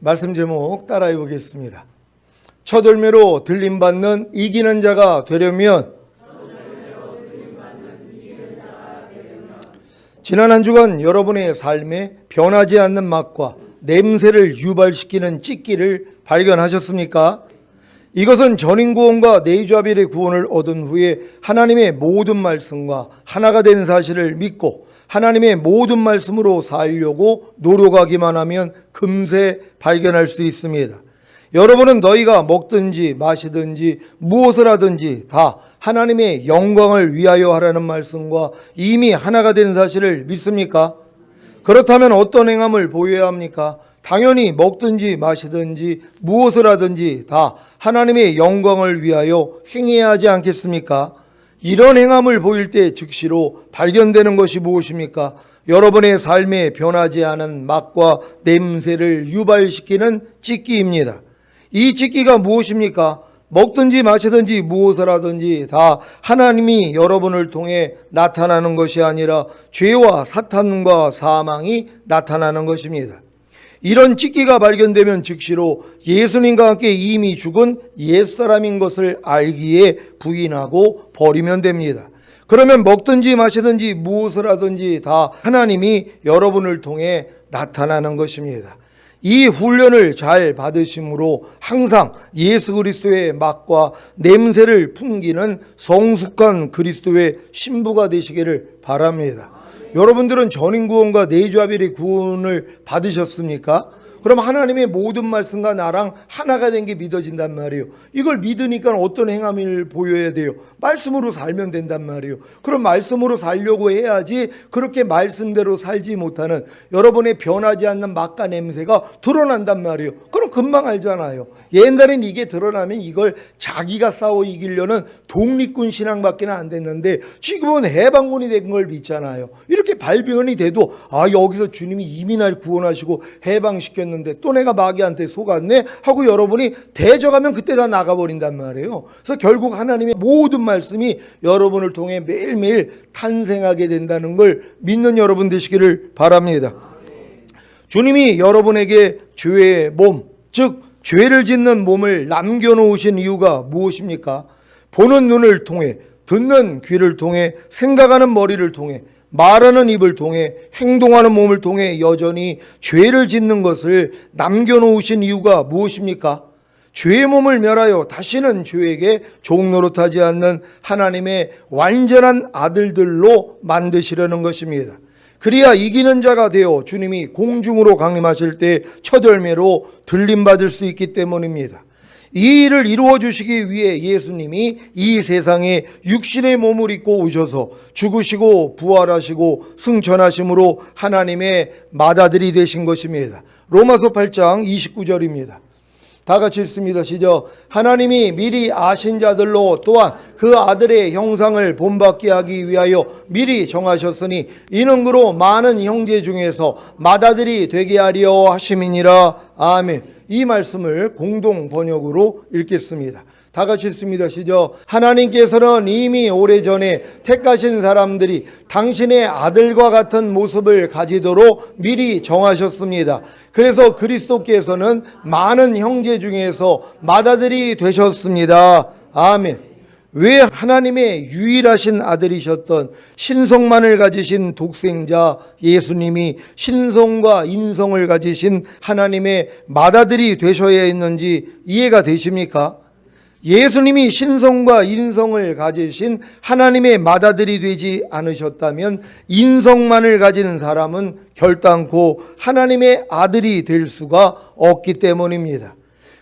말씀 제목 따라해 보겠습니다. 첫 열매로 들림받는 이기는 자가 되려면 지난 한 주간 여러분의 삶에 변하지 않는 맛과 냄새를 유발시키는 찢기를 발견하셨습니까? 이것은 전인구원과 내주아벨의 구원을 얻은 후에 하나님의 모든 말씀과 하나가 된 사실을 믿고 하나님의 모든 말씀으로 살려고 노력하기만 하면 금세 발견할 수 있습니다. 여러분은 너희가 먹든지 마시든지 무엇을 하든지 다 하나님의 영광을 위하여 하라는 말씀과 이미 하나가 된 사실을 믿습니까? 그렇다면 어떤 행함을 보여야 합니까? 당연히 먹든지 마시든지 무엇을 하든지 다 하나님의 영광을 위하여 행해야 하지 않겠습니까? 이런 행함을 보일 때 즉시로 발견되는 것이 무엇입니까? 여러분의 삶에 변하지 않은 맛과 냄새를 유발시키는 찢기입니다. 이 찢기가 무엇입니까? 먹든지 마시든지 무엇을 하든지 다 하나님이 여러분을 통해 나타나는 것이 아니라 죄와 사탄과 사망이 나타나는 것입니다. 이런 찢기가 발견되면 즉시로 예수님과 함께 이미 죽은 옛사람인 것을 알기에 부인하고 버리면 됩니다. 그러면 먹든지 마시든지 무엇을 하든지 다 하나님이 여러분을 통해 나타나는 것입니다. 이 훈련을 잘 받으심으로 항상 예수 그리스도의 맛과 냄새를 풍기는 성숙한 그리스도의 신부가 되시기를 바랍니다. 여러분들은 전인구원과 내주아벨의 구원을 받으셨습니까? 그럼 하나님의 모든 말씀과 나랑 하나가 된 게 믿어진단 말이에요. 이걸 믿으니까 어떤 행함을 보여야 돼요? 말씀으로 살면 된단 말이에요. 그럼 말씀으로 살려고 해야지 그렇게 말씀대로 살지 못하는 여러분의 변하지 않는 맛과 냄새가 드러난단 말이에요. 그럼 금방 알잖아요. 옛날엔 이게 드러나면 이걸 자기가 싸워 이기려는 독립군 신앙밖에 안 됐는데 지금은 해방군이 된 걸 믿잖아요. 이렇게 발변이 돼도 여기서 주님이 이미 날 구원하시고 해방시켰는데 또 내가 마귀한테 속았네 하고 여러분이 대적하면 그때 다 나가버린단 말이에요. 그래서 결국 하나님의 모든 말씀이 여러분을 통해 매일매일 탄생하게 된다는 걸 믿는 여러분 되시기를 바랍니다. 주님이 여러분에게 죄의 몸, 즉 죄를 짓는 몸을 남겨놓으신 이유가 무엇입니까? 보는 눈을 통해, 듣는 귀를 통해, 생각하는 머리를 통해, 말하는 입을 통해, 행동하는 몸을 통해 여전히 죄를 짓는 것을 남겨놓으신 이유가 무엇입니까? 죄의 몸을 멸하여 다시는 죄에게 종노릇하지 않는 하나님의 완전한 아들들로 만드시려는 것입니다. 그래야 이기는 자가 되어 주님이 공중으로 강림하실 때 첫 열매로 들림받을 수 있기 때문입니다. 이 일을 이루어 주시기 위해 예수님이 이 세상에 육신의 몸을 입고 오셔서 죽으시고 부활하시고 승천하심으로 하나님의 맏아들이 되신 것입니다. 로마서 8장 29절입니다. 다 같이 읽습니다. 시작. 하나님이 미리 아신 자들로 또한 그 아들의 형상을 본받게 하기 위하여 미리 정하셨으니 이는 그로 많은 형제 중에서 맏아들이 되게 하려 하심이니라. 아멘. 이 말씀을 공동 번역으로 읽겠습니다. 다 같이 읽습니다. 시작. 하나님께서는 이미 오래전에 택하신 사람들이 당신의 아들과 같은 모습을 가지도록 미리 정하셨습니다. 그래서 그리스도께서는 많은 형제 중에서 맏아들이 되셨습니다. 아멘. 왜 하나님의 유일하신 아들이셨던 신성만을 가지신 독생자 예수님이 신성과 인성을 가지신 하나님의 맏아들이 되셔야 했는지 이해가 되십니까? 예수님이 신성과 인성을 가지신 하나님의 맏아들이 되지 않으셨다면 인성만을 가진 사람은 결단코 하나님의 아들이 될 수가 없기 때문입니다.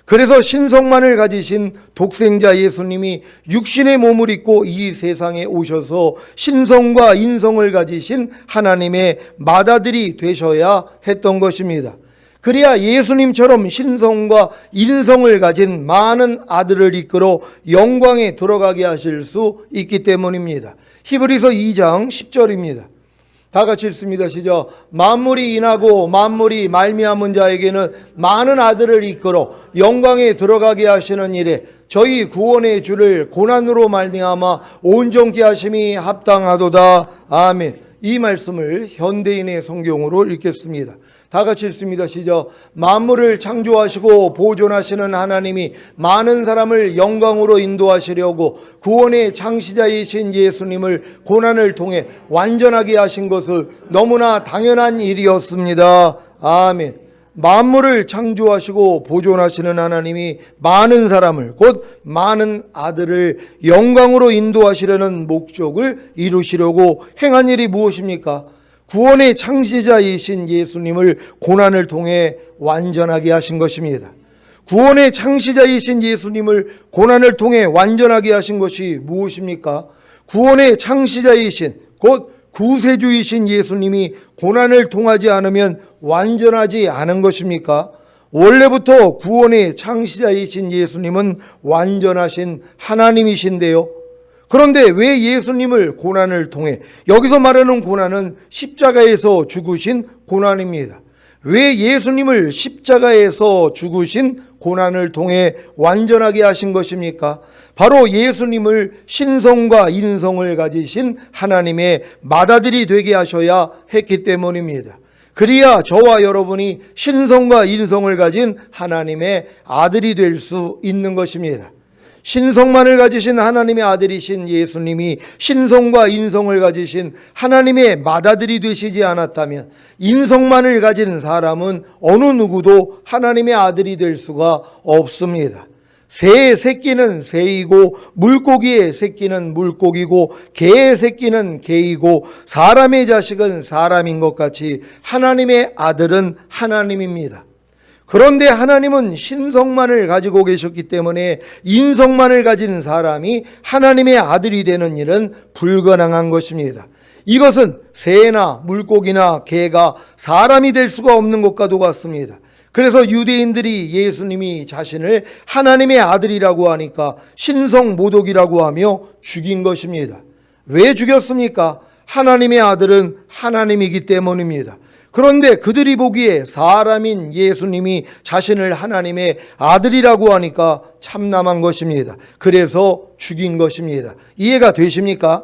그래서 신성만을 가지신 독생자 예수님이 육신의 몸을 입고 이 세상에 오셔서 신성과 인성을 가지신 하나님의 맏아들이 되셔야 했던 것입니다. 그래야 예수님처럼 신성과 인성을 가진 많은 아들을 이끌어 영광에 들어가게 하실 수 있기 때문입니다. 히브리서 2장 10절입니다. 다 같이 읽습니다. 시작. 만물이 인하고 만물이 말미암은 자에게는 많은 아들을 이끌어 영광에 들어가게 하시는 일에 저희 구원의 주를 고난으로 말미암아 온전케 하심이 합당하도다. 아멘. 이 말씀을 현대인의 성경으로 읽겠습니다. 다 같이 읽습니다. 시작. 만물을 창조하시고 보존하시는 하나님이 많은 사람을 영광으로 인도하시려고 구원의 창시자이신 예수님을 고난을 통해 완전하게 하신 것은 너무나 당연한 일이었습니다. 아멘. 만물을 창조하시고 보존하시는 하나님이 많은 사람을, 곧 많은 아들을 영광으로 인도하시려는 목적을 이루시려고 행한 일이 무엇입니까? 구원의 창시자이신 예수님을 고난을 통해 완전하게 하신 것입니다. 구원의 창시자이신 예수님을 고난을 통해 완전하게 하신 것이 무엇입니까? 구원의 창시자이신, 곧 구세주이신 예수님이 고난을 통하지 않으면 완전하지 않은 것입니까? 원래부터 구원의 창시자이신 예수님은 완전하신 하나님이신데요. 그런데 왜 예수님을 고난을 통해, 여기서 말하는 고난은 십자가에서 죽으신 고난입니다. 왜 예수님을 십자가에서 죽으신 고난을 통해 완전하게 하신 것입니까? 바로 예수님을 신성과 인성을 가지신 하나님의 맏아들이 되게 하셔야 했기 때문입니다. 그래야 저와 여러분이 신성과 인성을 가진 하나님의 아들이 될 수 있는 것입니다. 신성만을 가지신 하나님의 아들이신 예수님이 신성과 인성을 가지신 하나님의 맏아들이 되시지 않았다면 인성만을 가진 사람은 어느 누구도 하나님의 아들이 될 수가 없습니다. 새의 새끼는 새이고 물고기의 새끼는 물고기고 개의 새끼는 개이고 사람의 자식은 사람인 것 같이 하나님의 아들은 하나님입니다. 그런데 하나님은 신성만을 가지고 계셨기 때문에 인성만을 가진 사람이 하나님의 아들이 되는 일은 불가능한 것입니다. 이것은 새나 물고기나 개가 사람이 될 수가 없는 것과도 같습니다. 그래서 유대인들이 예수님이 자신을 하나님의 아들이라고 하니까 신성모독이라고 하며 죽인 것입니다. 왜 죽였습니까? 하나님의 아들은 하나님이기 때문입니다. 그런데 그들이 보기에 사람인 예수님이 자신을 하나님의 아들이라고 하니까 참남한 것입니다. 그래서 죽인 것입니다. 이해가 되십니까?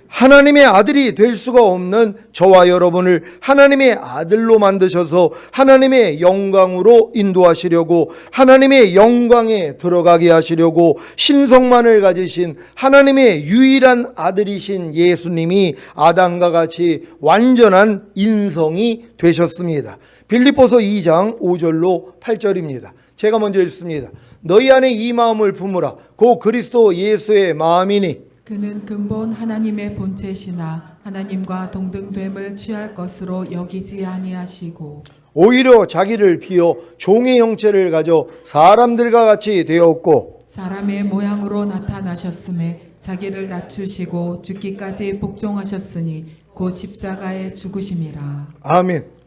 하나님의 아들이 될 수가 없는 저와 여러분을 하나님의 아들로 만드셔서 하나님의 영광으로 인도하시려고, 하나님의 영광에 들어가게 하시려고 신성만을 가지신 하나님의 유일한 아들이신 예수님이 아담과 같이 완전한 인성이 되셨습니다. 빌립보서 2장 5절로 8절입니다. 제가 먼저 읽습니다. 너희 안에 이 마음을 품으라. 고 그리스도 예수의 마음이니 그는 근본 하나님의 본체시나 하나님과 동등됨을 취할 것으로 여기지 아니하시고 오히려 자기를 비워 종의 형체를 가져 사람들과 같이 되었고 사람의 모양으로 나타나셨음에 자기를 낮추시고 죽기까지 복종하셨으니 곧 십자가에 죽으심이라. 아멘.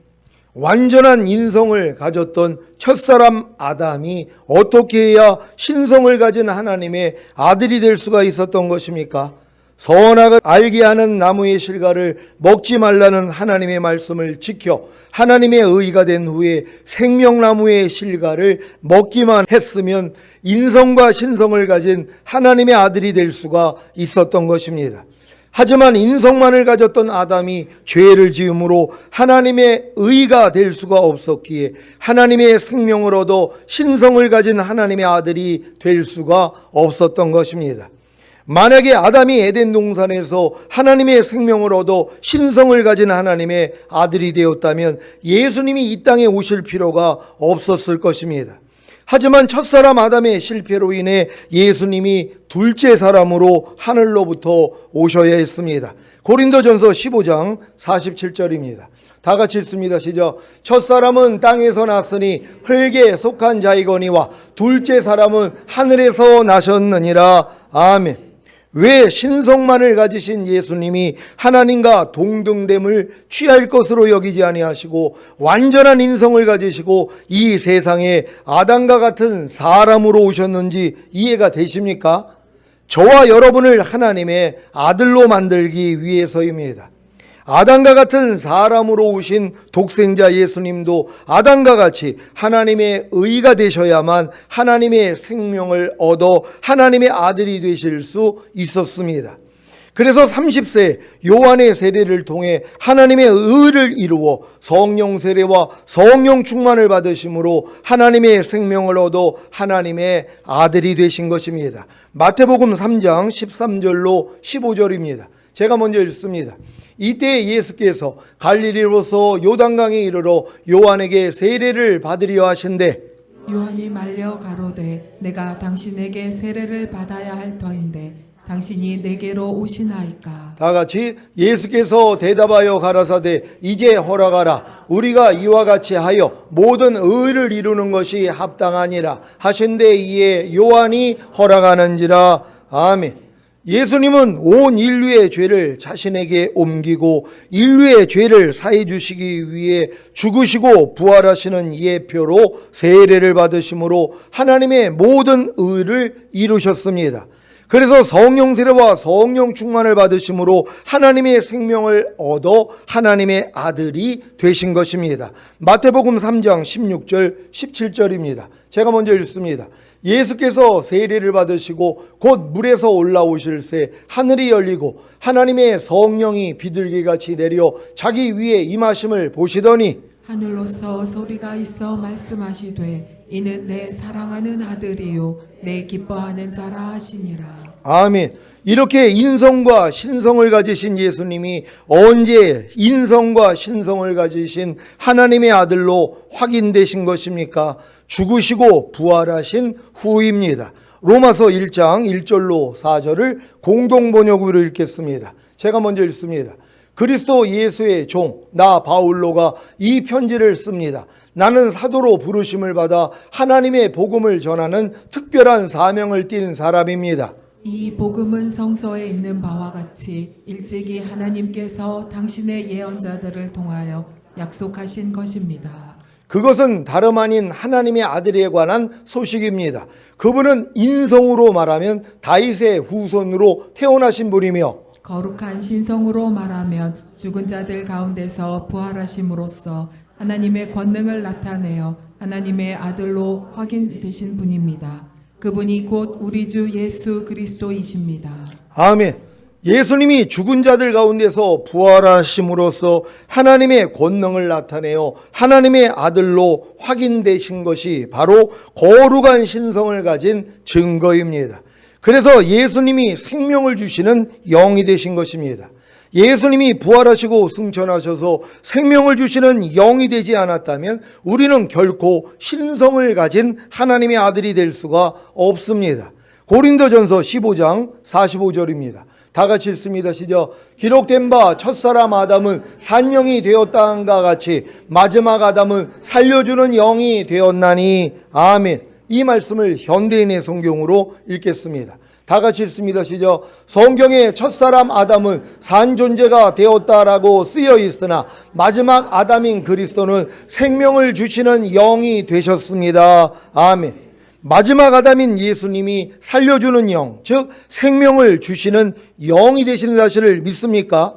완전한 인성을 가졌던 첫사람 아담이 어떻게 해야 신성을 가진 하나님의 아들이 될 수가 있었던 것입니까? 선악을 알게 하는 나무의 실과를 먹지 말라는 하나님의 말씀을 지켜 하나님의 의가 된 후에 생명나무의 실과를 먹기만 했으면 인성과 신성을 가진 하나님의 아들이 될 수가 있었던 것입니다. 하지만 인성만을 가졌던 아담이 죄를 지음으로 하나님의 의가 될 수가 없었기에 하나님의 생명을 얻어 신성을 가진 하나님의 아들이 될 수가 없었던 것입니다. 만약에 아담이 에덴 동산에서 하나님의 생명을 얻어 신성을 가진 하나님의 아들이 되었다면 예수님이 이 땅에 오실 필요가 없었을 것입니다. 하지만 첫사람 아담의 실패로 인해 예수님이 둘째 사람으로 하늘로부터 오셔야 했습니다. 고린도전서 15장 47절입니다. 다 같이 읽습니다. 시작. 첫사람은 땅에서 났으니 흙에 속한 자이거니와 둘째 사람은 하늘에서 나셨느니라. 아멘. 왜 신성만을 가지신 예수님이 하나님과 동등됨을 취할 것으로 여기지 아니하시고 완전한 인성을 가지시고 이 세상에 아담과 같은 사람으로 오셨는지 이해가 되십니까? 저와 여러분을 하나님의 아들로 만들기 위해서입니다. 아담과 같은 사람으로 오신 독생자 예수님도 아담과 같이 하나님의 의가 되셔야만 하나님의 생명을 얻어 하나님의 아들이 되실 수 있었습니다. 그래서 30세 요한의 세례를 통해 하나님의 의를 이루어 성령 세례와 성령 충만을 받으심으로 하나님의 생명을 얻어 하나님의 아들이 되신 것입니다. 마태복음 3장 13절로 15절입니다. 제가 먼저 읽습니다. 이때 예수께서 갈릴리로서 요단강에 이르러 요한에게 세례를 받으려 하신대 요한이 말려 가로되 내가 당신에게 세례를 받아야 할 터인데 당신이 내게로 오시나이까. 다 같이 예수께서 대답하여 가라사대 이제 허락하라. 우리가 이와 같이 하여 모든 의를 이루는 것이 합당하니라 하신대 이에 요한이 허락하는지라. 아멘. 예수님은 온 인류의 죄를 자신에게 옮기고 인류의 죄를 사해 주시기 위해 죽으시고 부활하시는 예표로 세례를 받으심으로 하나님의 모든 의를 이루셨습니다. 그래서 성령 세례와 성령 충만을 받으심으로 하나님의 생명을 얻어 하나님의 아들이 되신 것입니다. 마태복음 3장 16절 17절입니다. 제가 먼저 읽습니다. 예수께서 세례를 받으시고 곧 물에서 올라오실새 하늘이 열리고 하나님의 성령이 비둘기같이 내려 자기 위에 임하심을 보시더니 하늘로서 소리가 있어 말씀하시되 이는 내 사랑하는 아들이요 내 기뻐하는 자라 하시니라. 아멘. 이렇게 인성과 신성을 가지신 예수님이 언제 인성과 신성을 가지신 하나님의 아들로 확인되신 것입니까? 죽으시고 부활하신 후입니다. 로마서 1장 1절로 4절을 공동번역으로 읽겠습니다. 제가 먼저 읽습니다. 그리스도 예수의 종 나 바울로가 이 편지를 씁니다. 나는 사도로 부르심을 받아 하나님의 복음을 전하는 특별한 사명을 띈 사람입니다. 이 복음은 성서에 있는 바와 같이 일찍이 하나님께서 당신의 예언자들을 통하여 약속하신 것입니다. 그것은 다름 아닌 하나님의 아들에 관한 소식입니다. 그분은 인성으로 말하면 다윗의 후손으로 태어나신 분이며 거룩한 신성으로 말하면 죽은 자들 가운데서 부활하심으로써 하나님의 권능을 나타내어 하나님의 아들로 확인되신 분입니다. 그분이 곧 우리 주 예수 그리스도이십니다. 아멘. 예수님이 죽은 자들 가운데서 부활하심으로써 하나님의 권능을 나타내어 하나님의 아들로 확인되신 것이 바로 거룩한 신성을 가진 증거입니다. 그래서 예수님이 생명을 주시는 영이 되신 것입니다. 예수님이 부활하시고 승천하셔서 생명을 주시는 영이 되지 않았다면 우리는 결코 신성을 가진 하나님의 아들이 될 수가 없습니다. 고린도전서 15장 45절입니다. 다 같이 읽습니다. 시작. 기록된 바 첫사람 아담은 산영이 되었다함과 같이 마지막 아담은 살려주는 영이 되었나니. 아멘. 이 말씀을 현대인의 성경으로 읽겠습니다. 다 같이 읽습니다. 시작. 성경에 첫사람 아담은 산 존재가 되었다라고 쓰여 있으나 마지막 아담인 그리스도는 생명을 주시는 영이 되셨습니다. 아멘. 마지막 아담인 예수님이 살려주는 영, 즉 생명을 주시는 영이 되시는 사실을 믿습니까?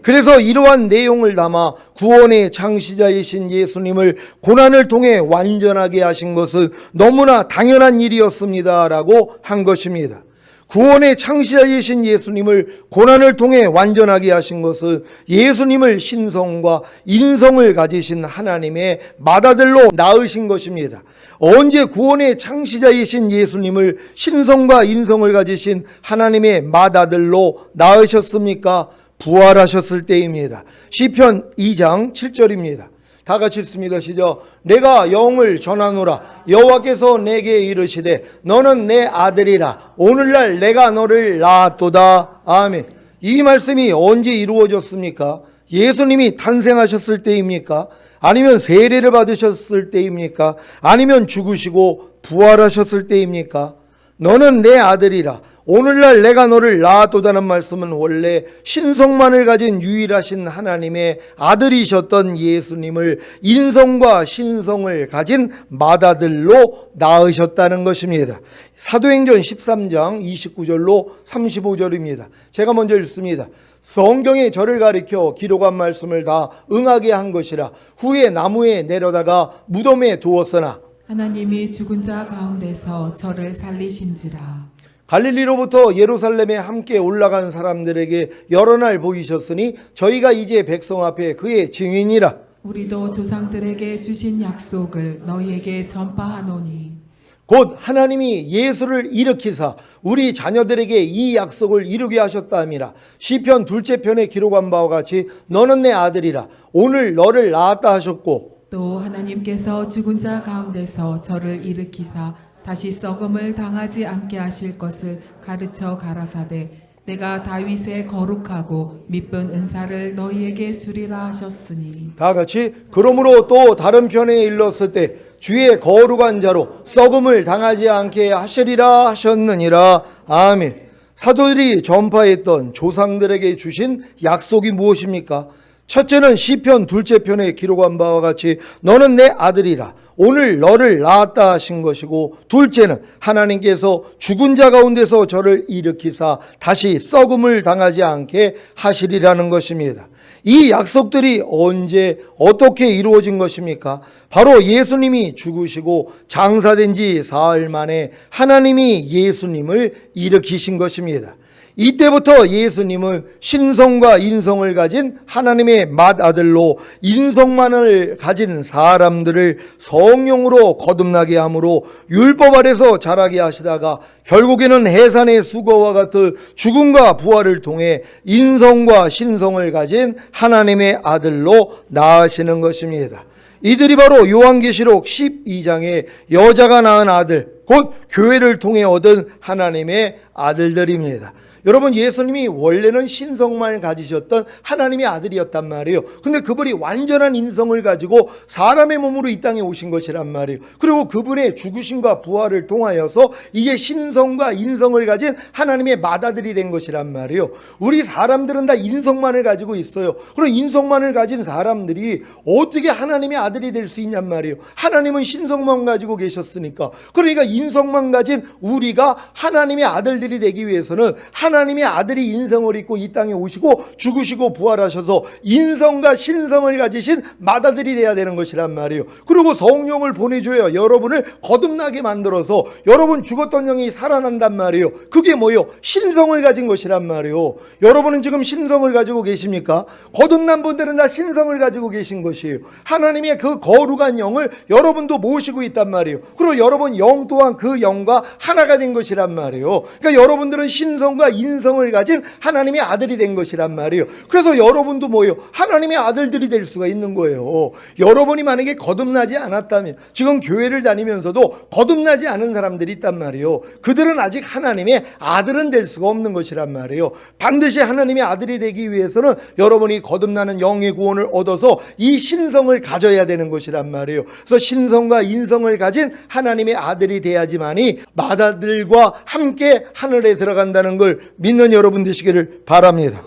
그래서 이러한 내용을 담아 구원의 창시자이신 예수님을 고난을 통해 완전하게 하신 것은 너무나 당연한 일이었습니다라고 한 것입니다. 구원의 창시자이신 예수님을 고난을 통해 완전하게 하신 것은 예수님을 신성과 인성을 가지신 하나님의 맏아들로 낳으신 것입니다. 언제 구원의 창시자이신 예수님을 신성과 인성을 가지신 하나님의 맏아들로 낳으셨습니까? 부활하셨을 때입니다. 시편 2장 7절입니다. 다 같이 읽습니다. 시작. 내가 영을 전하노라. 여호와께서 내게 이르시되 너는 내 아들이라. 오늘날 내가 너를 낳았도다. 아멘. 이 말씀이 언제 이루어졌습니까? 예수님이 탄생하셨을 때입니까? 아니면 세례를 받으셨을 때입니까? 아니면 죽으시고 부활하셨을 때입니까? 너는 내 아들이라. 오늘날 내가 너를 낳았도다는 말씀은 원래 신성만을 가진 유일하신 하나님의 아들이셨던 예수님을 인성과 신성을 가진 맏아들로 낳으셨다는 것입니다. 사도행전 13장 29절로 35절입니다. 제가 먼저 읽습니다. 성경에 저를 가리켜 기록한 말씀을 다 응하게 한 것이라. 후에 나무에 내려다가 무덤에 두었으나 하나님이 죽은 자 가운데서 저를 살리신지라. 갈릴리로부터 예루살렘에 함께 올라간 사람들에게 여러 날 보이셨으니 저희가 이제 백성 앞에 그의 증인이라. 우리도 조상들에게 주신 약속을 너희에게 전파하노니 곧 하나님이 예수를 일으키사 우리 자녀들에게 이 약속을 이루게 하셨다 함이라. 시편 둘째 편에 기록한 바와 같이 너는 내 아들이라 오늘 너를 낳았다 하셨고, 또 하나님께서 죽은 자 가운데서 저를 일으키사 다시 썩음을 당하지 않게 하실 것을 가르쳐 가라사대 내가 다윗의 거룩하고 미쁜 은사를 너희에게 주리라 하셨으니. 다 같이 그러므로 또 다른 편에 일렀을 때 주의 거룩한 자로 썩음을 당하지 않게 하시리라 하셨느니라. 아멘. 사도들이 전파했던 조상들에게 주신 약속이 무엇입니까? 첫째는 시편 둘째 편에 기록한 바와 같이 너는 내 아들이라 오늘 너를 낳았다 하신 것이고, 둘째는 하나님께서 죽은 자 가운데서 저를 일으키사 다시 썩음을 당하지 않게 하시리라는 것입니다. 이 약속들이 언제 어떻게 이루어진 것입니까? 바로 예수님이 죽으시고 장사된 지 사흘 만에 하나님이 예수님을 일으키신 것입니다. 이때부터 예수님은 신성과 인성을 가진 하나님의 맏아들로 인성만을 가진 사람들을 성령으로 거듭나게 함으로 율법 아래서 자라게 하시다가 결국에는 해산의 수거와 같은 죽음과 부활을 통해 인성과 신성을 가진 하나님의 아들로 낳으시는 것입니다. 이들이 바로 요한계시록 12장에 여자가 낳은 아들, 곧 교회를 통해 얻은 하나님의 아들들입니다. 여러분, 예수님이 원래는 신성만 가지셨던 하나님의 아들이었단 말이에요. 근데 그분이 완전한 인성을 가지고 사람의 몸으로 이 땅에 오신 것이란 말이에요. 그리고 그분의 죽으심과 부활을 통하여서 이제 신성과 인성을 가진 하나님의 맏아들이 된 것이란 말이에요. 우리 사람들은 다 인성만을 가지고 있어요. 그럼 인성만을 가진 사람들이 어떻게 하나님의 아들이 될 수 있냔 말이에요. 하나님은 신성만 가지고 계셨으니까. 그러니까 인성만 가진 우리가 하나님의 아들들이 되기 위해서는 하나님의 아들이 인성을 입고 이 땅에 오시고 죽으시고 부활하셔서 인성과 신성을 가지신 맏아들이 돼야 되는 것이란 말이에요. 그리고 성령을 보내줘야 여러분을 거듭나게 만들어서 여러분 죽었던 영이 살아난단 말이에요. 그게 뭐예요? 신성을 가진 것이란 말이에요. 여러분은 지금 신성을 가지고 계십니까? 거듭난 분들은 다 신성을 가지고 계신 것이에요. 하나님의 그 거룩한 영을 여러분도 모시고 있단 말이에요. 그리고 여러분 영 또한 그 영과 하나가 된 것이란 말이에요. 그러니까 여러분들은 신성과 인성을 가진 하나님의 아들이 된 것이란 말이에요. 그래서 여러분도 뭐예요? 하나님의 아들들이 될 수가 있는 거예요. 여러분이 만약에 거듭나지 않았다면, 지금 교회를 다니면서도 거듭나지 않은 사람들이 있단 말이에요. 그들은 아직 하나님의 아들은 될 수가 없는 것이란 말이에요. 반드시 하나님의 아들이 되기 위해서는 여러분이 거듭나는 영의 구원을 얻어서 이 신성을 가져야 되는 것이란 말이에요. 그래서 신성과 인성을 가진 하나님의 아들이 돼야지만이 맏아들과 함께 하늘에 들어간다는 걸 믿는 여러분 되시기를 바랍니다.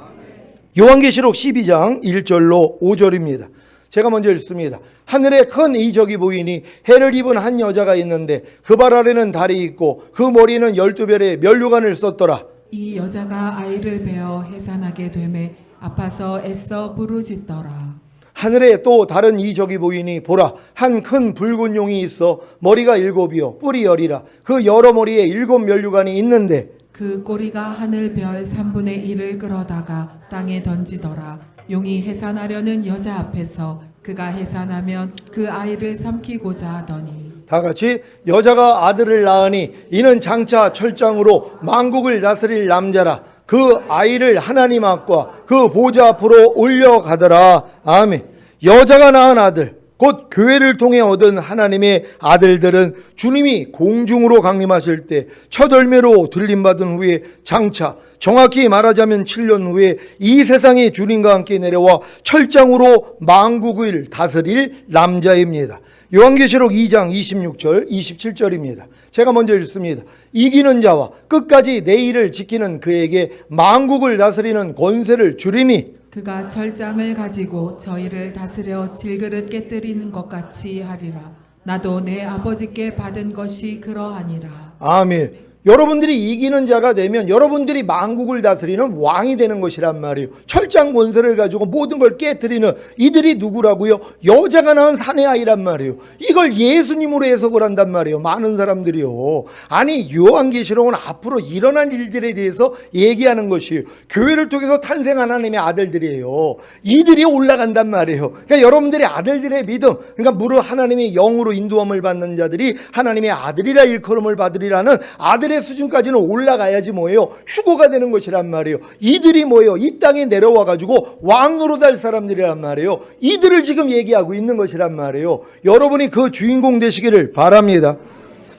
요한계시록 12장 1절로 5절입니다. 제가 먼저 읽습니다. 하늘에 큰 이적이 보이니 해를 입은 한 여자가 있는데 그 발 아래는 달이 있고 그 머리는 12별의 면류관을 썼더라. 이 여자가 아이를 베어 해산하게 되매 아파서 애써 부르짖더라. 하늘에 또 다른 이적이 보이니 보라, 한 큰 붉은 용이 있어 머리가 7이요 뿔이 10이라. 그 여러 머리에 7 면류관이 있는데 그 꼬리가 하늘 별 3분의 1을 끌어다가 땅에 던지더라. 용이 해산하려는 여자 앞에서 그가 해산하면 그 아이를 삼키고자 하더니. 다 같이 여자가 아들을 낳으니 이는 장차 철장으로 만국을 다스릴 남자라. 그 아이를 하나님 앞과 그 보좌 앞으로 올려가더라. 아멘. 여자가 낳은 아들, 곧 교회를 통해 얻은 하나님의 아들들은 주님이 공중으로 강림하실 때 첫 열매로 들림받은 후에 장차, 정확히 말하자면 7년 후에 이 세상에 주님과 함께 내려와 철장으로 만국을 다스릴 남자입니다. 요한계시록 2장 26절 27절입니다. 제가 먼저 읽습니다. 이기는 자와 끝까지 내 일을 지키는 그에게 만국을 다스리는 권세를 주리니 그가 철장을 가지고 저희를 다스려 질그릇 깨뜨리는 것 같이 하리라. 나도 내 아버지께 받은 것이 그러하니라. 아멘. 여러분들이 이기는 자가 되면 여러분들이 만국을 다스리는 왕이 되는 것이란 말이에요. 철장 권세를 가지고 모든 걸 깨뜨리는 이들이 누구라고요? 여자가 낳은 사내 아이란 말이에요. 이걸 예수님으로 해석을 한단 말이에요. 많은 사람들이요. 아니 요한계시록은 앞으로 일어날 일들에 대해서 얘기하는 것이에요. 교회를 통해서 탄생한 하나님의 아들들이에요. 이들이 올라간단 말이에요. 그러니까 여러분들의 아들들의 믿음, 그러니까 무릇 하나님의 영으로 인도함을 받는 자들이 하나님의 아들이라 일컬음을 받으리라는 아들의 수준까지는 올라가야지 뭐예요? 휴거가 되는 것이란 말이에요. 이들이 뭐예요? 이 땅에 내려와 가지고 왕 노릇할 사람들이란 말이에요. 이들을 지금 얘기하고 있는 것이란 말이에요. 여러분이 그 주인공 되시기를 바랍니다.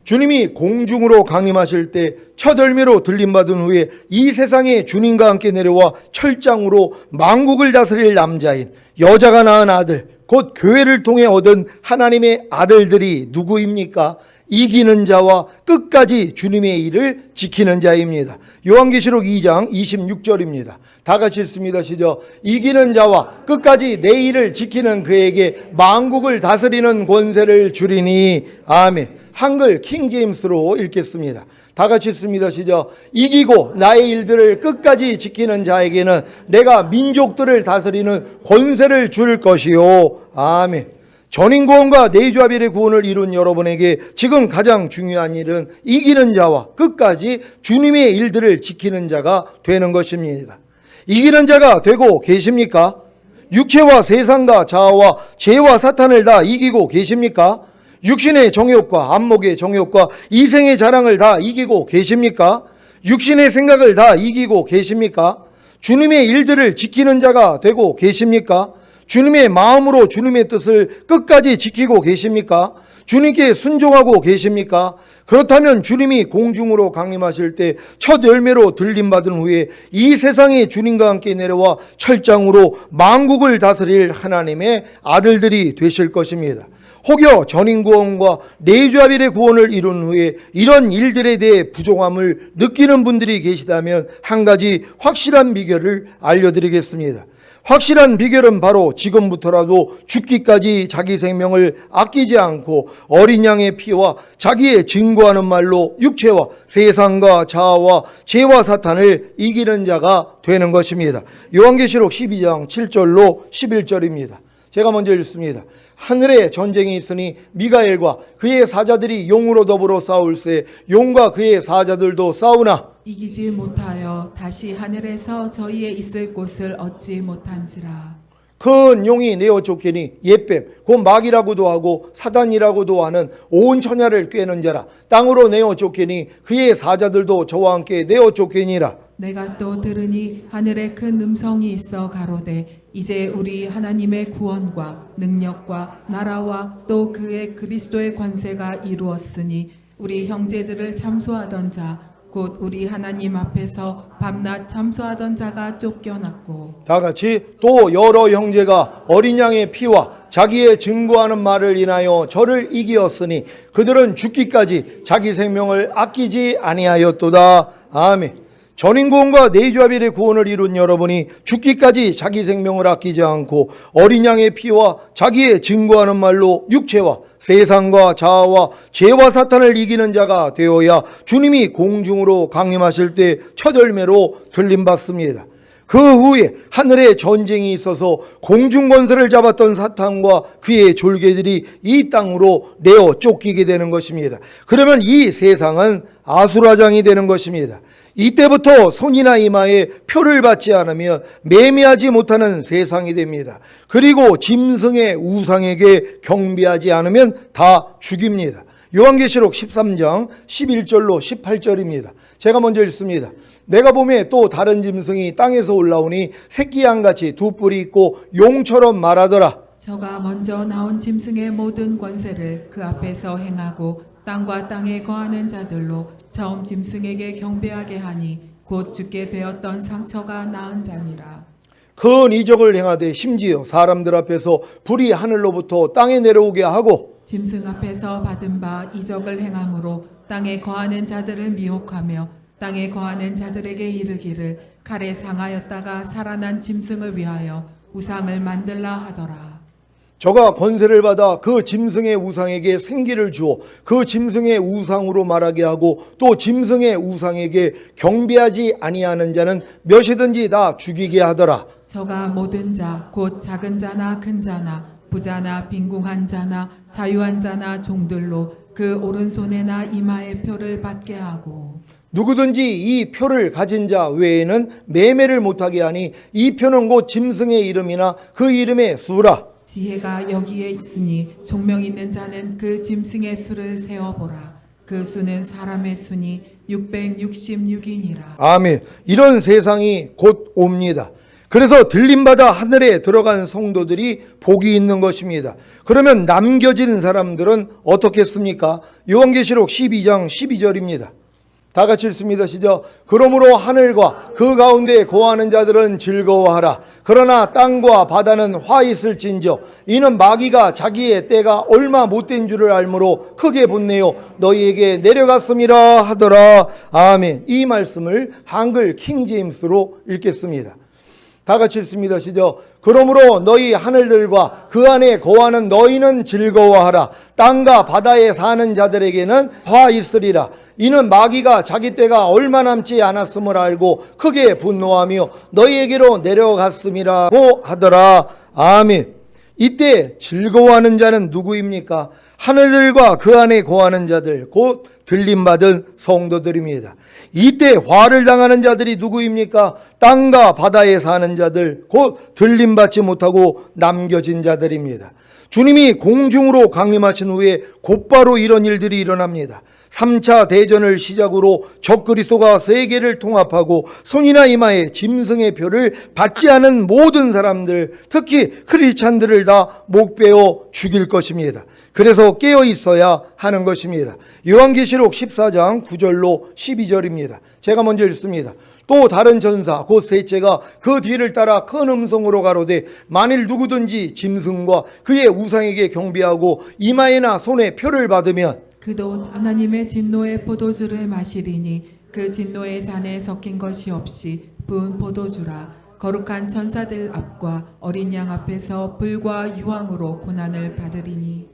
주님이 공중으로 강림하실 때 첫 열매로 들림받은 후에 이 세상에 주님과 함께 내려와 철장으로 만국을 다스릴 남자인 여자가 낳은 아들, 곧 교회를 통해 얻은 하나님의 아들들이 누구입니까? 이기는 자와 끝까지 주님의 일을 지키는 자입니다. 요한계시록 2장 26절입니다. 다 같이 읽습니다. 시작. 이기는 자와 끝까지 내 일을 지키는 그에게 만국을 다스리는 권세를 주리니. 아멘. 한글 킹제임스로 읽겠습니다. 다 같이 읽습니다. 시작. 이기고 나의 일들을 끝까지 지키는 자에게는 내가 민족들을 다스리는 권세를 줄 것이요. 아멘. 전인구원과 내주아벨의 구원을 이룬 여러분에게 지금 가장 중요한 일은 이기는 자와 끝까지 주님의 일들을 지키는 자가 되는 것입니다. 이기는 자가 되고 계십니까? 육체와 세상과 자아와 죄와 사탄을 다 이기고 계십니까? 육신의 정욕과 안목의 정욕과 이생의 자랑을 다 이기고 계십니까? 육신의 생각을 다 이기고 계십니까? 주님의 일들을 지키는 자가 되고 계십니까? 주님의 마음으로 주님의 뜻을 끝까지 지키고 계십니까? 주님께 순종하고 계십니까? 그렇다면 주님이 공중으로 강림하실 때 첫 열매로 들림받은 후에 이 세상에 주님과 함께 내려와 철장으로 만국을 다스릴 하나님의 아들들이 되실 것입니다. 혹여 전인구원과 내주아벨의 구원을 이룬 후에 이런 일들에 대해 부족함을 느끼는 분들이 계시다면 한 가지 확실한 비결을 알려드리겠습니다. 확실한 비결은 바로 지금부터라도 죽기까지 자기 생명을 아끼지 않고 어린 양의 피와 자기의 증거하는 말로 육체와 세상과 자아와 죄와 사탄을 이기는 자가 되는 것입니다. 요한계시록 12장 7절로 11절입니다. 제가 먼저 읽습니다. 하늘에 전쟁이 있으니 미가엘과 그의 사자들이 용으로 더불어 싸울세 용과 그의 사자들도 싸우나 이기지 못하여 다시 하늘에서 저희의 있을 곳을 얻지 못한지라. 큰 용이 내어 쫓기니 옛뱀 곧 마귀라고도 하고 사단이라고도 하는 온 천하를 꿰는 자라 땅으로 내어 쫓기니 그의 사자들도 저와 함께 내어 쫓기니라. 내가 또 들으니 하늘에 큰 음성이 있어 가로되 이제 우리 하나님의 구원과 능력과 나라와 또 그의 그리스도의 권세가 이루었으니 우리 형제들을 참소하던 자 곧 우리 하나님 앞에서 밤낮 참소하던 자가 쫓겨났고 다 같이 또 여러 형제가 어린 양의 피와 자기의 증거하는 말을 인하여 저를 이기었으니 그들은 죽기까지 자기 생명을 아끼지 아니하였도다. 아멘. 전인구원과 내주아벨의 구원을 이룬 여러분이 죽기까지 자기 생명을 아끼지 않고 어린 양의 피와 자기의 증거하는 말로 육체와 세상과 자아와 죄와 사탄을 이기는 자가 되어야 주님이 공중으로 강림하실 때 첫 열매로 들림받습니다. 그 후에 하늘에 전쟁이 있어서 공중 권세를 잡았던 사탄과 그의 졸개들이 이 땅으로 내어 쫓기게 되는 것입니다. 그러면 이 세상은 아수라장이 되는 것입니다. 이때부터 손이나 이마에 표를 받지 않으면 매매하지 못하는 세상이 됩니다. 그리고 짐승의 우상에게 경배하지 않으면 다 죽입니다. 요한계시록 13장 11절로 18절입니다. 제가 먼저 읽습니다. 내가 보매 또 다른 짐승이 땅에서 올라오니 새끼 양같이 두 뿔이 있고 용처럼 말하더라. 저가 먼저 나온 짐승의 모든 권세를 그 앞에서 행하고 땅과 땅에 거하는 자들로 처음 짐승에게 경배하게 하니 곧 죽게 되었던 상처가 나은 자니라. 큰 이적을 행하되 심지어 사람들 앞에서 불이 하늘로부터 땅에 내려오게 하고 짐승 앞에서 받은 바 이적을 행함으로 땅에 거하는 자들을 미혹하며 땅에 거하는 자들에게 이르기를 칼에 상하였다가 살아난 짐승을 위하여 우상을 만들라 하더라. 저가 권세를 받아 그 짐승의 우상에게 생기를 주어 그 짐승의 우상으로 말하게 하고 또 짐승의 우상에게 경배하지 아니하는 자는 몇이든지 다 죽이게 하더라. 저가 모든 자 곧 작은 자나 큰 자나 부자나 빈궁한 자나 자유한 자나 종들로 그 오른손에나 이마에 표를 받게 하고 누구든지 이 표를 가진 자 외에는 매매를 못하게 하니 이 표는 곧 짐승의 이름이나 그 이름의 수라. 지혜가 여기에 있으니 총명 있는 자는 그 짐승의 수를 세어보라. 그 수는 사람의 수니 666이니라. 아멘. 이런 세상이 곧 옵니다. 그래서 들림받아 하늘에 들어간 성도들이 복이 있는 것입니다. 그러면 남겨진 사람들은 어떻겠습니까? 요한계시록 12장 12절입니다. 다 같이 읽습니다. 시작. 그러므로 하늘과 그 가운데 거하는 자들은 즐거워하라. 그러나 땅과 바다는 화 있을진저 이는 마귀가 자기의 때가 얼마 못된 줄을 알므로 크게 분내어 너희에게 내려갔음이라 하더라. 아멘. 이 말씀을 한글 킹제임스로 읽겠습니다. 다 같이 읽습니다. 시작. 그러므로 너희 하늘들과 그 안에 거하는 너희는 즐거워하라. 땅과 바다에 사는 자들에게는 화 있으리라. 이는 마귀가 자기 때가 얼마 남지 않았음을 알고 크게 분노하며 너희에게로 내려갔음이라고 하더라. 아멘. 이때 즐거워하는 자는 누구입니까? 하늘들과 그 안에 거하는 자들, 곧 들림받은 성도들입니다. 이때 화를 당하는 자들이 누구입니까? 땅과 바다에 사는 자들, 곧 들림받지 못하고 남겨진 자들입니다. 주님이 공중으로 강림하신 후에 곧바로 이런 일들이 일어납니다. 3차 대전을 시작으로 적그리스도가 세계를 통합하고 손이나 이마에 짐승의 표를 받지 않은 모든 사람들, 특히 크리스찬들을 다 목베어 죽일 것입니다. 그래서 깨어 있어야 하는 것입니다. 요한계시록 14장 9절로 12절입니다. 제가 먼저 읽습니다. 또 다른 전사 곧 셋째가 그 뒤를 따라 큰 음성으로 가로되 만일 누구든지 짐승과 그의 우상에게 경배하고 이마에나 손에 표를 받으면 그도 하나님의 진노의 포도주를 마시리니 그 진노의 잔에 섞인 것이 없이 부은 포도주라. 거룩한 천사들 앞과 어린 양 앞에서 불과 유황으로 고난을 받으리니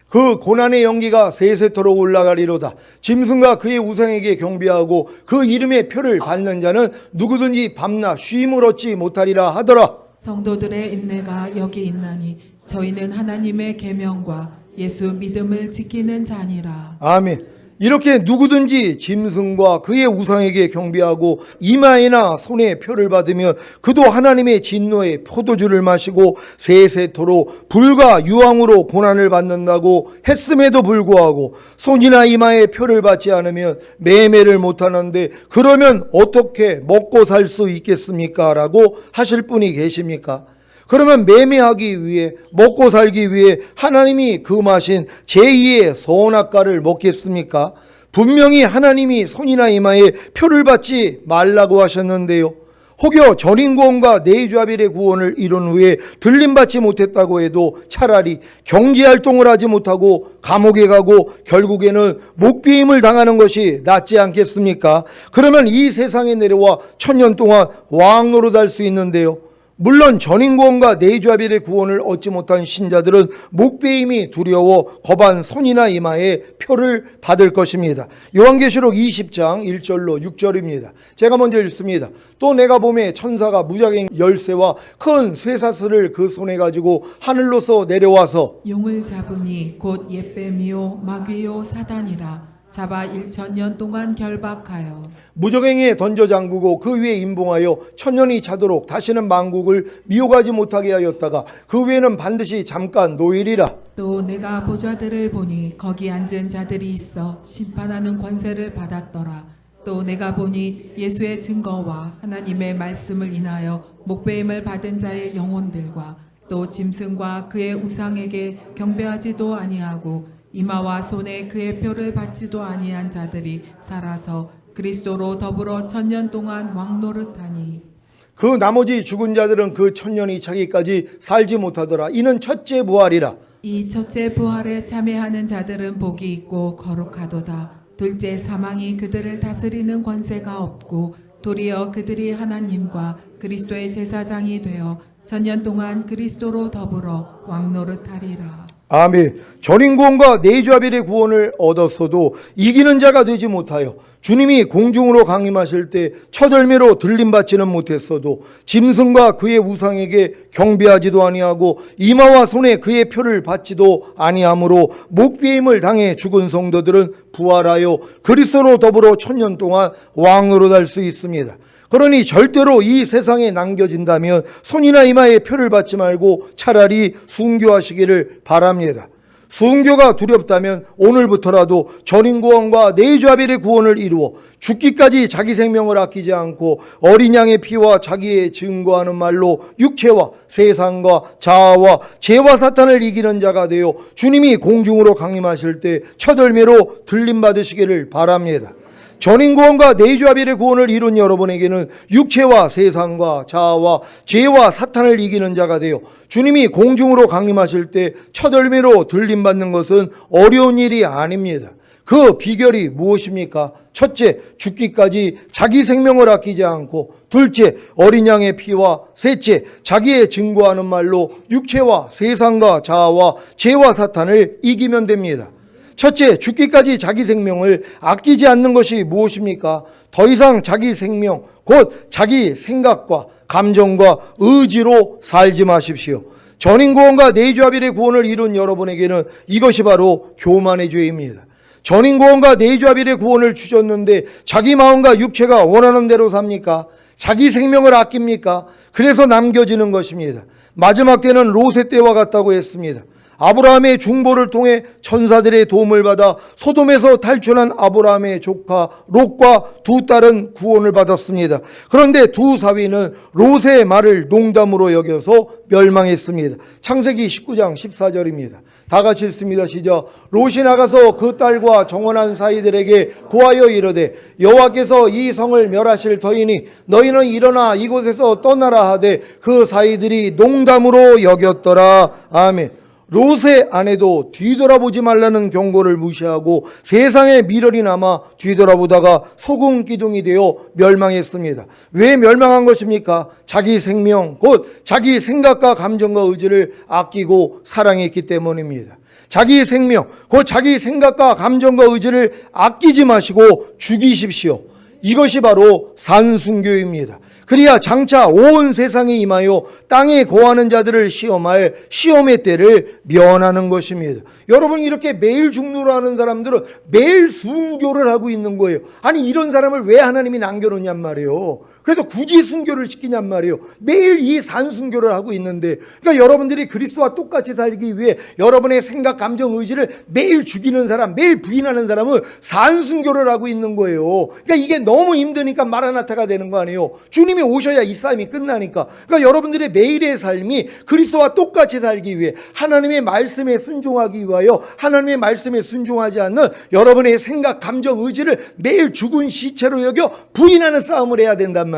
그 고난의 연기가 세세토록 올라가리로다. 짐승과 그의 우상에게 경배하고 그 이름의 표를 받는 자는 누구든지 밤낮 쉼을 얻지 못하리라 하더라. 성도들의 인내가 여기 있나니 저희는 하나님의 계명과 예수 믿음을 지키는 자니라. 아멘. 이렇게 누구든지 짐승과 그의 우상에게 경배하고 이마에나 손에 표를 받으면 그도 하나님의 진노의 포도주를 마시고 세세토록 불과 유황으로 고난을 받는다고 했음에도 불구하고 손이나 이마에 표를 받지 않으면 매매를 못하는데 그러면 어떻게 먹고 살 수 있겠습니까? 라고 하실 분이 계십니까? 그러면 매매하기 위해 먹고 살기 위해 하나님이 금하신 제2의 선악과를 먹겠습니까? 분명히 하나님이 손이나 이마에 표를 받지 말라고 하셨는데요. 혹여 전인구원과 내주아벨의 구원을 이룬 후에 들림받지 못했다고 해도 차라리 경제활동을 하지 못하고 감옥에 가고 결국에는 목베임을 당하는 것이 낫지 않겠습니까? 그러면 이 세상에 내려와 1000년 동안 왕 노릇할 수 있는데요. 물론 전인구원과 내주아벨의 구원을 얻지 못한 신자들은 목베임이 두려워 거반 손이나 이마에 표를 받을 것입니다. 요한계시록 20장 1절로 6절입니다. 제가 먼저 읽습니다. 또 내가 보매 천사가 무작행 열쇠와 큰 쇠사슬을 그 손에 가지고 하늘로서 내려와서 용을 잡으니 곧 옛뱀이요 마귀요 사단이라. 잡아 1000년 동안 결박하여 무적행에 던져 잠그고 그 위에 임봉하여 1000년이 차도록 다시는 만국을 미혹하지 못하게 하였다가 그 위에는 반드시 잠깐 노일이라. 또 내가 보좌들을 보니 거기 앉은 자들이 있어 심판하는 권세를 받았더라. 또 내가 보니 예수의 증거와 하나님의 말씀을 인하여 목배임을 받은 자의 영혼들과 또 짐승과 그의 우상에게 경배하지도 아니하고 이마와 손에 그의 표를 받지도 아니한 자들이 살아서 그리스도로 더불어 1000년 동안 왕노릇하니 그 나머지 죽은 자들은 그 1000년이 차기까지 살지 못하더라. 이는 첫째 부활이라. 이 첫째 부활에 참여하는 자들은 복이 있고 거룩하도다. 둘째 사망이 그들을 다스리는 권세가 없고 도리어 그들이 하나님과 그리스도의 제사장이 되어 천년 동안 그리스도로 더불어 왕노릇하리라. 아멘. 전인구원과 내주아벨의 구원을 얻었어도 이기는 자가 되지 못하여 주님이 공중으로 강림하실 때 첫 열매로 들림받지는 못했어도 짐승과 그의 우상에게 경배하지도 아니하고 이마와 손에 그의 표를 받지도 아니하므로 목배임을 당해 죽은 성도들은 부활하여 그리스도로 더불어 천년 동안 왕으로 달 수 있습니다. 그러니 절대로 이 세상에 남겨진다면 손이나 이마에 표를 받지 말고 차라리 순교하시기를 바랍니다. 순교가 두렵다면 오늘부터라도 전인구원과 내주아벨의 구원을 이루어 죽기까지 자기 생명을 아끼지 않고 어린 양의 피와 자기의 증거하는 말로 육체와 세상과 자아와 죄와 사탄을 이기는 자가 되어 주님이 공중으로 강림하실 때 첫 열매로 들림받으시기를 바랍니다. 전인구원과 내주아벨의 구원을 이룬 여러분에게는 육체와 세상과 자아와 죄와 사탄을 이기는 자가 되어 주님이 공중으로 강림하실 때 첫 열매로 들림받는 것은 어려운 일이 아닙니다. 그 비결이 무엇입니까? 첫째, 죽기까지 자기 생명을 아끼지 않고, 둘째, 어린 양의 피와, 셋째, 자기의 증거하는 말로 육체와 세상과 자아와 죄와 사탄을 이기면 됩니다. 첫째, 죽기까지 자기 생명을 아끼지 않는 것이 무엇입니까? 더 이상 자기 생명, 곧 자기 생각과 감정과 의지로 살지 마십시오. 전인구원과 내주아벨의 구원을 이룬 여러분에게는 이것이 바로 교만의 죄입니다. 전인구원과 내주아벨의 구원을 주셨는데 자기 마음과 육체가 원하는 대로 삽니까? 자기 생명을 아낍니까? 그래서 남겨지는 것입니다. 마지막 때는 롯의 때와 같다고 했습니다. 아브라함의 중보를 통해 천사들의 도움을 받아 소돔에서 탈출한 아브라함의 조카 롯과 두 딸은 구원을 받았습니다. 그런데 두 사위는 롯의 말을 농담으로 여겨서 멸망했습니다. 창세기 19장 14절입니다. 다 같이 읽습니다. 시작. 롯이 나가서 그 딸과 정원한 사이들에게 고하여 이르되 여호와께서 이 성을 멸하실 터이니 너희는 일어나 이곳에서 떠나라 하되 그 사이들이 농담으로 여겼더라. 아멘. 롯의 아내도 뒤돌아보지 말라는 경고를 무시하고 세상의 미련이 남아 뒤돌아보다가 소금 기둥이 되어 멸망했습니다. 왜 멸망한 것입니까? 자기 생명, 곧 자기 생각과 감정과 의지를 아끼고 사랑했기 때문입니다. 자기 생명, 곧 자기 생각과 감정과 의지를 아끼지 마시고 죽이십시오. 이것이 바로 산순교입니다. 그리야 장차 온 세상에 임하여 땅에 거하는 자들을 시험할 시험의 때를 면하는 것입니다. 여러분, 이렇게 매일 죽노라 하는 사람들은 매일 순교를 하고 있는 거예요. 아니, 이런 사람을 왜 하나님이 남겨놓냔 말이에요. 그래도 굳이 순교를 시키냔 말이에요. 매일 이 산순교를 하고 있는데, 그러니까 여러분들이 그리스도와 똑같이 살기 위해 여러분의 생각, 감정, 의지를 매일 죽이는 사람, 매일 부인하는 사람은 산순교를 하고 있는 거예요. 그러니까 이게 너무 힘드니까 마라나타가 되는 거 아니에요. 주님이 오셔야 이 싸움이 끝나니까. 그러니까 여러분들의 매일의 삶이 그리스도와 똑같이 살기 위해, 하나님의 말씀에 순종하기 위하여 하나님의 말씀에 순종하지 않는 여러분의 생각, 감정, 의지를 매일 죽은 시체로 여겨 부인하는 싸움을 해야 된단 말이에요.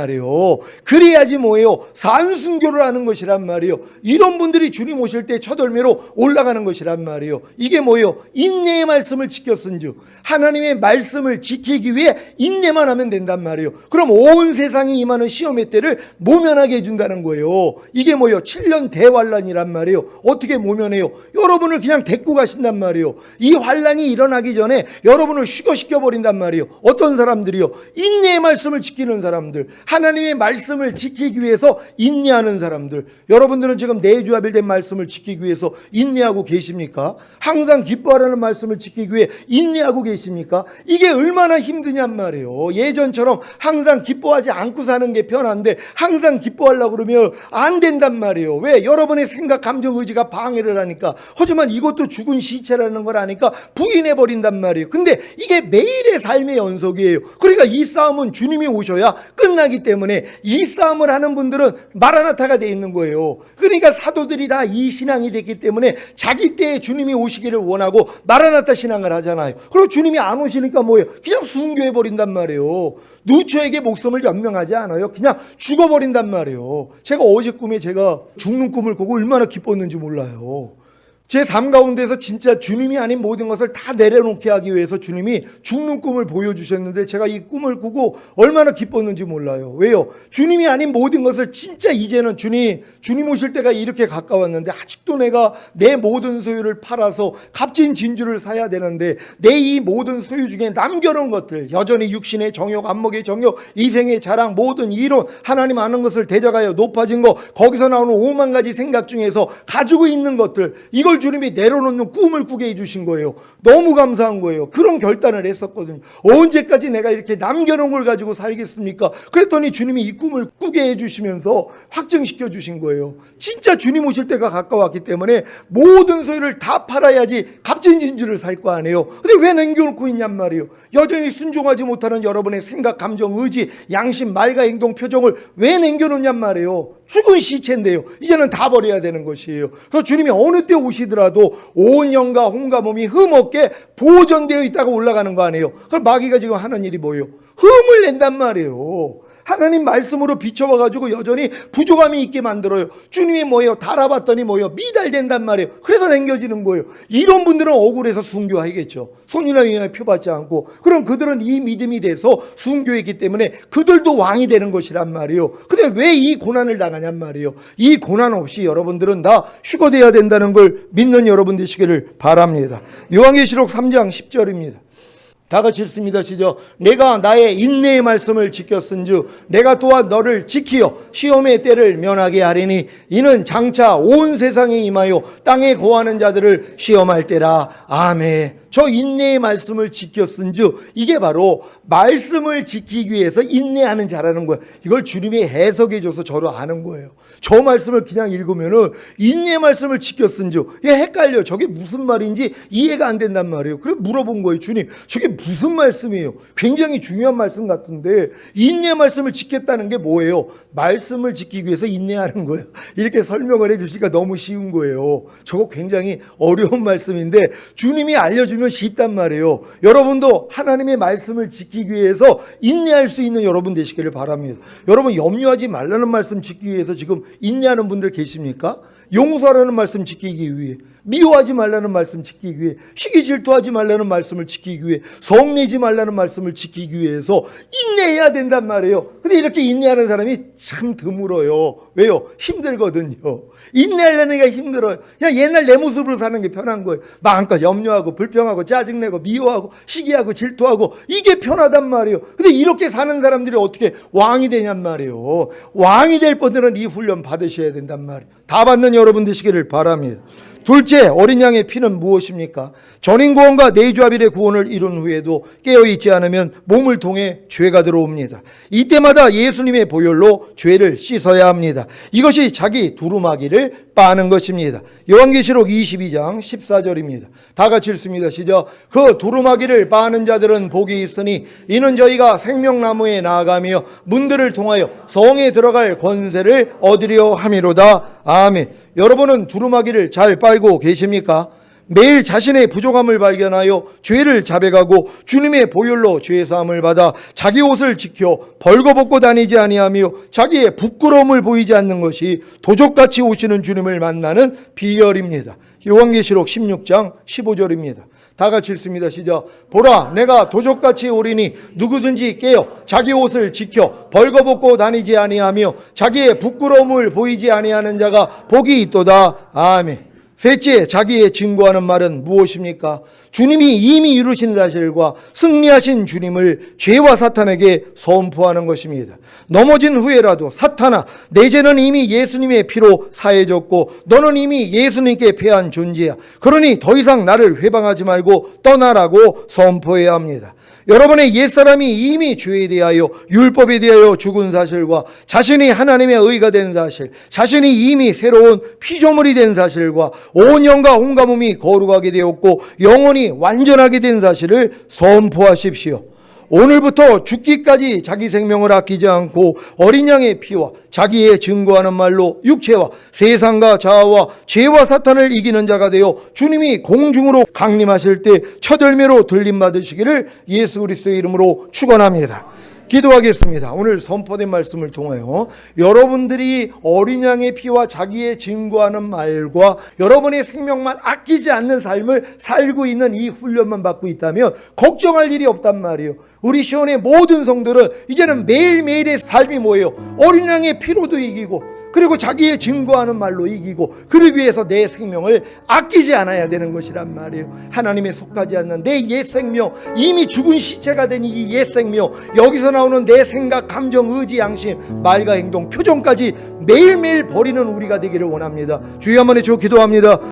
그래야지 뭐예요? 산순교를 하는 것이란 말이에요. 이런 분들이 주님 오실 때 첫 열매로 올라가는 것이란 말이에요. 이게 뭐예요? 인내의 말씀을 지켰은즉, 하나님의 말씀을 지키기 위해 인내만 하면 된단 말이에요. 그럼 온 세상이 임하는 시험의 때를 모면하게 해준다는 거예요. 이게 뭐예요? 7년 대환란이란 말이에요. 어떻게 모면해요? 여러분을 그냥 데리고 가신단 말이에요. 이 환란이 일어나기 전에 여러분을 휴거시켜 버린단 말이에요. 어떤 사람들이요? 인내의 말씀을 지키는 사람들, 하나님의 말씀을 지키기 위해서 인내하는 사람들. 여러분들은 지금 내주아벨 된 말씀을 지키기 위해서 인내하고 계십니까? 항상 기뻐하라는 말씀을 지키기 위해 인내하고 계십니까? 이게 얼마나 힘드냔 말이에요. 예전처럼 항상 기뻐하지 않고 사는 게 편한데 항상 기뻐하려고 그러면 안 된단 말이에요. 왜? 여러분의 생각, 감정, 의지가 방해를 하니까. 하지만 이것도 죽은 시체라는 걸 아니까 부인해버린단 말이에요. 근데 이게 매일의 삶의 연속이에요. 그러니까 이 싸움은 주님이 오셔야 끝나기 때문에 이 싸움을 하는 분들은 마라나타가 돼 있는 거예요. 그러니까 사도들이 다 이 신앙이 됐기 때문에 자기 때에 주님이 오시기를 원하고 마라나타 신앙을 하잖아요. 그리고 주님이 안 오시니까 뭐예요? 그냥 순교해버린단 말이에요. 누추에게 목숨을 연명하지 않아요. 그냥 죽어버린단 말이에요. 제가 어제 꿈에 제가 죽는 꿈을 꾸고 얼마나 기뻤는지 몰라요. 제 삶 가운데서 진짜 주님이 아닌 모든 것을 다 내려놓게 하기 위해서 주님이 죽는 꿈을 보여주셨는데 제가 이 꿈을 꾸고 얼마나 기뻤는지 몰라요. 왜요? 주님이 아닌 모든 것을 진짜 이제는 주님 오실 때가 이렇게 가까웠는데 아직도 내가 내 모든 소유를 팔아서 값진 진주를 사야 되는데 내 이 모든 소유 중에 남겨놓은 것들, 여전히 육신의 정욕, 안목의 정욕, 이생의 자랑, 모든 이론, 하나님 아는 것을 대적하여 높아진 거, 거기서 나오는 5만 가지 생각 중에서 가지고 있는 것들, 이걸 주님이 내려놓는 꿈을 꾸게 해주신 거예요. 너무 감사한 거예요. 그런 결단을 했었거든요. 언제까지 내가 이렇게 남겨놓은 걸 가지고 살겠습니까? 그랬더니 주님이 이 꿈을 꾸게 해주시면서 확증시켜 주신 거예요. 진짜 주님 오실 때가 가까웠기 때문에 모든 소유를 다 팔아야지 값진 진주를 살 거 아니에요. 근데 왜 남겨놓고 있냔 말이에요. 여전히 순종하지 못하는 여러분의 생각, 감정, 의지, 양심, 말과 행동, 표정을 왜 남겨놓냔 말이에요. 죽은 시체인데요. 이제는 다 버려야 되는 것이에요. 그래서 주님이 어느 때 오시더라도 온 영과 혼과 몸이 흠없게 보존되어 있다고 올라가는 거 아니에요. 그럼 마귀가 지금 하는 일이 뭐예요? 흠을 낸단 말이에요. 하나님 말씀으로 비춰봐가지고 여전히 부족함이 있게 만들어요. 주님이 뭐예요? 달아봤더니 뭐예요? 미달된단 말이에요. 그래서 남겨지는 거예요. 이런 분들은 억울해서 순교하겠죠. 손이나 위에 표받지 않고. 그럼 그들은 이 믿음이 돼서 순교했기 때문에 그들도 왕이 되는 것이란 말이에요. 근데 왜 이 고난을 당하냔 말이에요. 이 고난 없이 여러분들은 다 휴거돼야 된다는 걸 믿는 여러분 되시기를 바랍니다. 요한계시록 3장 10절입니다. 다 같이 읽습니다. 시작. 내가 나의 인내의 말씀을 지켰은즉 내가 또한 너를 지키어 시험의 때를 면하게 하리니 이는 장차 온 세상에 임하여 땅에 거하는 자들을 시험할 때라. 아멘. 저 인내의 말씀을 지켰은즉 이게 바로 말씀을 지키기 위해서 인내하는 자라는 거예요. 이걸 주님이 해석해 줘서 저로 아는 거예요. 저 말씀을 그냥 읽으면은 인내의 말씀을 지켰은즉 이게 헷갈려. 저게 무슨 말인지 이해가 안 된단 말이에요. 그래서 물어본 거예요. 주님, 저게 무슨 말씀이에요? 굉장히 중요한 말씀 같은데 인내의 말씀을 지켰다는 게 뭐예요? 말씀을 지키기 위해서 인내하는 거예요. 이렇게 설명을 해 주시니까 너무 쉬운 거예요. 저거 굉장히 어려운 말씀인데 주님이 알려주면 쉽단 말이에요. 여러분도 하나님의 말씀을 지키기 위해서 인내할 수 있는 여러분 되시기를 바랍니다. 여러분 염려하지 말라는 말씀 지키기 위해서 지금 인내하는 분들 계십니까? 용서하라는 말씀 지키기 위해, 미워하지 말라는 말씀 지키기 위해, 시기 질투하지 말라는 말씀을 지키기 위해, 성내지 말라는 말씀을 지키기 위해서 인내해야 된단 말이에요. 근데 이렇게 인내하는 사람이 참 드물어요. 왜요? 힘들거든요. 인내하려는 게 힘들어요. 그냥 옛날 내 모습으로 사는 게 편한 거예요. 마음껏 염려하고 불평하고 짜증내고 미워하고 시기하고 질투하고 이게 편하단 말이에요. 근데 이렇게 사는 사람들이 어떻게 왕이 되냔 말이에요. 왕이 될 분들은 이 훈련 받으셔야 된단 말이에요. 다 받는 여러분 되시기를 바랍니다. 둘째, 어린 양의 피는 무엇입니까? 전인구원과 내주아벨의 구원을 이룬 후에도 깨어있지 않으면 몸을 통해 죄가 들어옵니다. 이때마다 예수님의 보혈로 죄를 씻어야 합니다. 이것이 자기 두루마기를 빠는 것입니다. 요한계시록 22장 14절입니다. 다 같이 읽습니다. 시작. 그 두루마기를 빠는 자들은 복이 있으니 이는 저희가 생명나무에 나아가며 문들을 통하여 성에 들어갈 권세를 얻으려 함이로다. 아멘. 여러분은 두루마기를 잘 빨고 계십니까? 매일 자신의 부족함을 발견하여 죄를 자백하고 주님의 보혈로 죄 사함을 받아 자기 옷을 지켜 벌거벗고 다니지 아니하며 자기의 부끄러움을 보이지 않는 것이 도적같이 오시는 주님을 만나는 비결입니다. 요한계시록 16장 15절입니다. 다 같이 읽습니다. 시작. 보라, 내가 도적같이 오리니 누구든지 깨어 자기 옷을 지켜 벌거벗고 다니지 아니하며 자기의 부끄러움을 보이지 아니하는 자가 복이 있도다. 아멘. 셋째, 자기의 증거하는 말은 무엇입니까? 주님이 이미 이루신 사실과 승리하신 주님을 죄와 사탄에게 선포하는 것입니다. 넘어진 후에라도 사탄아, 내 죄는 이미 예수님의 피로 사해졌고 너는 이미 예수님께 패한 존재야. 그러니 더 이상 나를 회방하지 말고 떠나라고 선포해야 합니다. 여러분의 옛사람이 이미 죄에 대하여 율법에 대하여 죽은 사실과 자신이 하나님의 의가 된 사실, 자신이 이미 새로운 피조물이 된 사실과 온 영과 온갖 몸이 거룩하게 되었고 영혼이 완전하게 된 사실을 선포하십시오. 오늘부터 죽기까지 자기 생명을 아끼지 않고 어린 양의 피와 자기의 증거하는 말로 육체와 세상과 자아와 죄와 사탄을 이기는 자가 되어 주님이 공중으로 강림하실 때 첫 열매로 들림받으시기를 예수 그리스도의 이름으로 축원합니다. 기도하겠습니다. 오늘 선포된 말씀을 통하여 여러분들이 어린 양의 피와 자기의 증거하는 말과 여러분의 생명만 아끼지 않는 삶을 살고 있는 이 훈련만 받고 있다면 걱정할 일이 없단 말이에요. 우리 시온의 모든 성도는 이제는 매일매일의 삶이 뭐예요? 어린 양의 피로도 이기고, 그리고 자기의 증거하는 말로 이기고, 그러기 위해서 내 생명을 아끼지 않아야 되는 것이란 말이에요. 하나님에 속하지 않는 내 옛 생명, 이미 죽은 시체가 된 이 옛 생명, 여기서 나오는 내 생각, 감정, 의지, 양심, 말과 행동, 표정까지 매일매일 버리는 우리가 되기를 원합니다. 주여 한번 해주고 기도합니다.